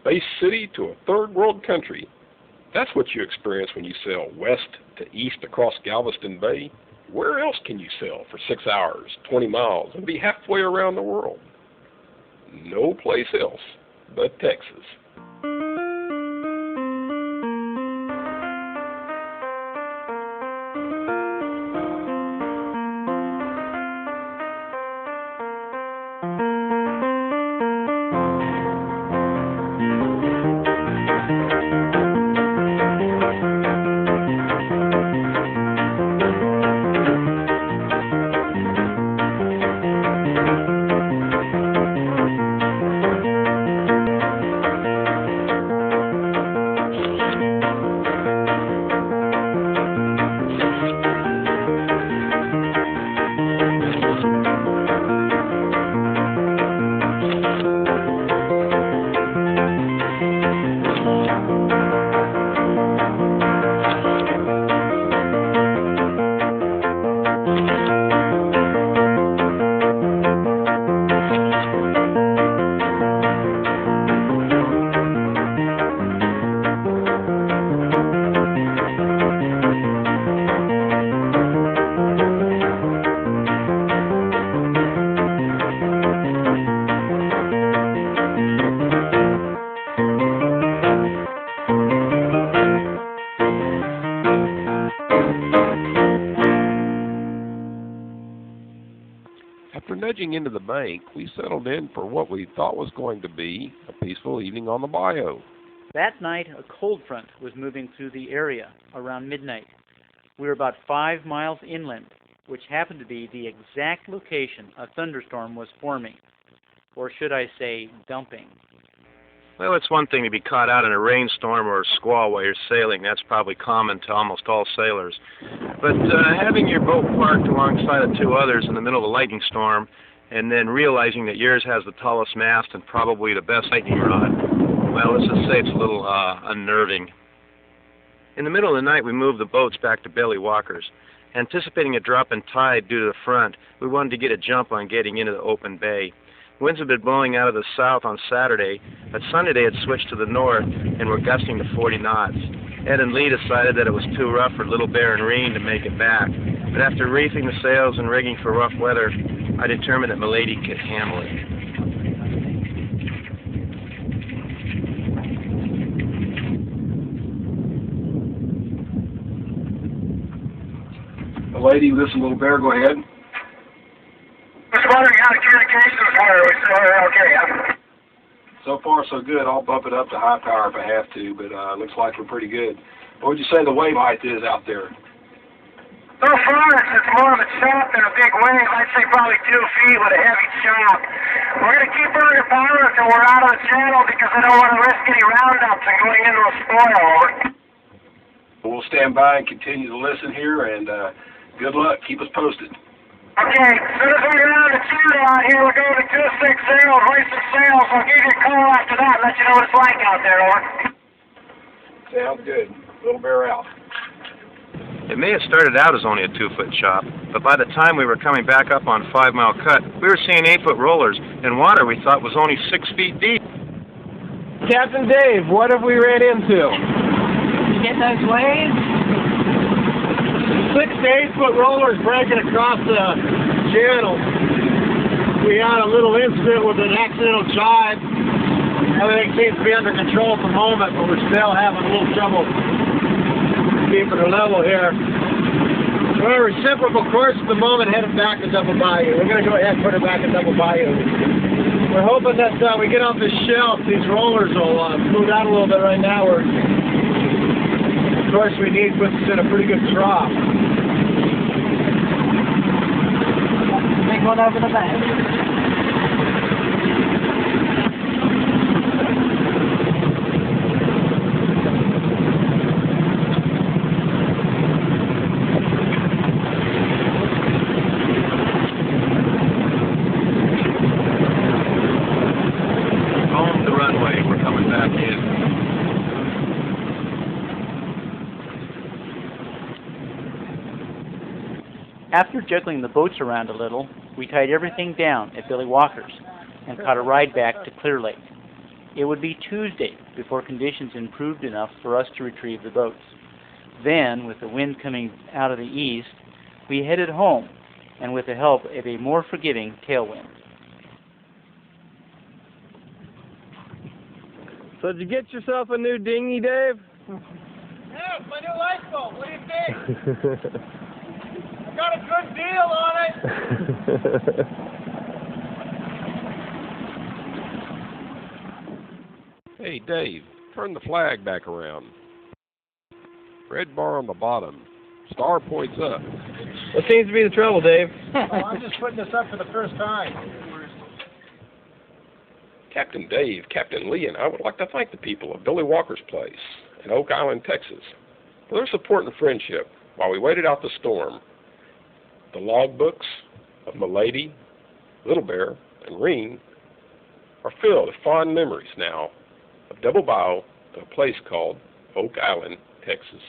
space city to a third world country. That's what you experience when you sail west to east across Galveston Bay. Where else can you sail for 6 hours, 20 miles, and be halfway around the world? No place else but Texas. After nudging into the bank, we settled in for what we thought was going to be a peaceful evening on the bayou. That night, a cold front was moving through the area around midnight. We were about 5 miles inland, which happened to be the exact location a thunderstorm was forming. Or should I say, dumping. Well, it's one thing to be caught out in a rainstorm or a squall while you're sailing. That's probably common to almost all sailors. But having your boat parked alongside of two others in the middle of a lightning storm and then realizing that yours has the tallest mast and probably the best lightning rod, well, let's just say it's a little unnerving. In the middle of the night, we moved the boats back to Billy Walker's. Anticipating a drop in tide due to the front, we wanted to get a jump on getting into the open bay. Winds had been blowing out of the south on Saturday, but Sunday they had switched to the north and were gusting to 40 knots. Ed and Lee decided that it was too rough for Little Bear and Reen to make it back, but after reefing the sails and rigging for rough weather, I determined that Milady could handle it. Milady, this is Little Bear. Go ahead. Just wondering how the communications were. We still are okay, huh? So far, so good. I'll bump it up to high power if I have to, but looks like we're pretty good. What would you say the wave height is out there? So far, it's more of a chop than a big wave. I'd say probably 2 feet with a heavy chop. We're going to keep her under power until we're out of the channel because I don't want to risk any roundups and going into a spoil. Over. We'll stand by and continue to listen here, and good luck. Keep us posted. Okay, as soon as we get out of the channel out here, we'll go to 260, hoist some sails. I'll give you a call after that and let you know what it's like out there, over. Sounds good. Little Bear out. It may have started out as only a 2-foot chop, but by the time we were coming back up on 5 Mile Cut, we were seeing 8-foot rollers in water we thought was only 6 feet deep. Captain Dave, what have we ran into? You get those waves? 6 to 8 foot rollers breaking across the channel. We had a little incident with an accidental jibe. Everything seems to be under control at the moment, but we're still having a little trouble keeping the level here. We're a reciprocal course at the moment, headed back to Double Bayou. We're going to go ahead and put it back at Double Bayou. We're hoping that we get off this shelf, these rollers will smooth out a little bit right now. The course we need puts us in a pretty good trough. Take one over the back. On the runway, we're coming back in. After juggling the boats around a little, we tied everything down at Billy Walker's and caught a ride back to Clear Lake. It would be Tuesday before conditions improved enough for us to retrieve the boats. Then, with the wind coming out of the east, we headed home, and with the help of a more forgiving tailwind. So did you get yourself a new dinghy, Dave? Yeah, it's my new lifeboat. What do you think? I got a good deal on it. Hey, Dave, turn the flag back around. Red bar on the bottom. Star points up. What seems to be the trouble, Dave? Oh, I'm just putting this up for the first time. Captain Dave, Captain Lee, and I would like to thank the people of Billy Walker's place in Oak Island, Texas, for their support and friendship while we waited out the storm. The logbooks of Milady, Little Bear, and Reen are filled with fond memories now of Double Bayou and a place called Oak Island, Texas.